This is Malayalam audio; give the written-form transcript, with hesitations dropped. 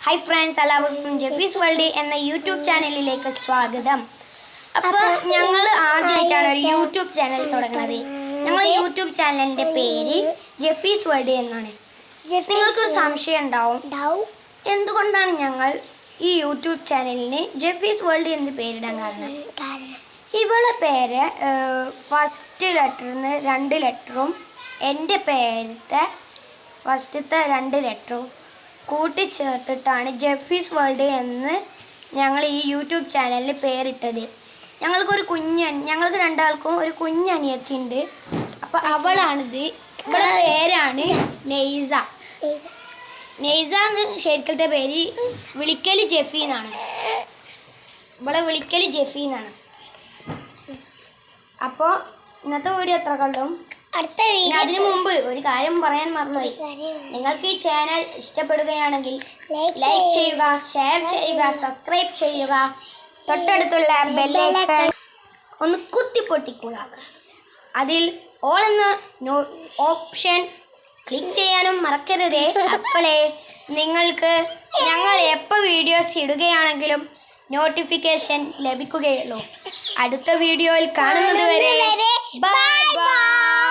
ഹായ് ഫ്രണ്ട്സ്, എല്ലാവർക്കും ജെഫീസ് വേൾഡ് എന്ന യൂട്യൂബ് ചാനലിലേക്ക് സ്വാഗതം. അപ്പോൾ ഞങ്ങൾ ആദ്യമായിട്ടാണ് ഒരു യൂട്യൂബ് ചാനൽ തുടങ്ങുന്നത്. ഞങ്ങളുടെ യൂട്യൂബ് ചാനലിൻ്റെ പേര് ജെഫീസ് വേൾഡ് എന്നാണ്. നിങ്ങൾക്കൊരു സംശയം ഉണ്ടാവും, എന്തുകൊണ്ടാണ് ഞങ്ങൾ ഈ യൂട്യൂബ് ചാനലിന് ജെഫീസ് വേൾഡ് എന്ന് പേരിടാൻ കാരണം. ഇവളെ പേര് ഫസ്റ്റ് ലെറ്ററിന് 2 ലെറ്ററും എൻ്റെ പേരത്തെ ഫസ്റ്റത്തെ 2 ലെറ്ററും കൂട്ടിച്ചേർത്തിട്ടാണ് ജെഫീസ് വേൾഡ് എന്ന് ഞങ്ങൾ ഈ യൂട്യൂബ് ചാനലിന് പേരിട്ടത്. ഞങ്ങൾക്ക് രണ്ടാൾക്കും ഒരു കുഞ്ഞനിയത്തിയുണ്ട്. അപ്പോൾ അവളാണിത്. ഇവളുടെ പേരാണ് നെയ്സ. നെയ്സ എന്ന് ശരിക്കത്തെ പേര് വിളിക്കൽ ജെഫി എന്നാണ്. ഇവളെ വിളിക്കൽ ജെഫി എന്നാണ്. അപ്പോൾ ഇന്നത്തെ വീഡിയോ എത്ര കണ്ടും. അതിനു മുമ്പ് ഒരു കാര്യം പറയാൻ മറന്നുപോയി. നിങ്ങൾക്ക് ഈ ചാനൽ ഇഷ്ടപ്പെടുകയാണെങ്കിൽ ലൈക്ക് ചെയ്യുക, ഷെയർ ചെയ്യുക, സബ്സ്ക്രൈബ് ചെയ്യുക, തൊട്ടടുത്തുള്ള ബെല്ലൈക്കൺ ഒന്ന് കുത്തിപ്പൊട്ടിക്കുക. അതിൽ ഓൾ എന്ന ഓപ്ഷൻ ക്ലിക്ക് ചെയ്യാനും മറക്കരുതേ. അപ്പോഴേ നിങ്ങൾക്ക് ഞങ്ങൾ എപ്പോൾ വീഡിയോസ് ഇടുകയാണെങ്കിലും നോട്ടിഫിക്കേഷൻ ലഭിക്കുകയുള്ളൂ. അടുത്ത വീഡിയോയിൽ കാണുന്നത് വരെ ബൈ ബൈ.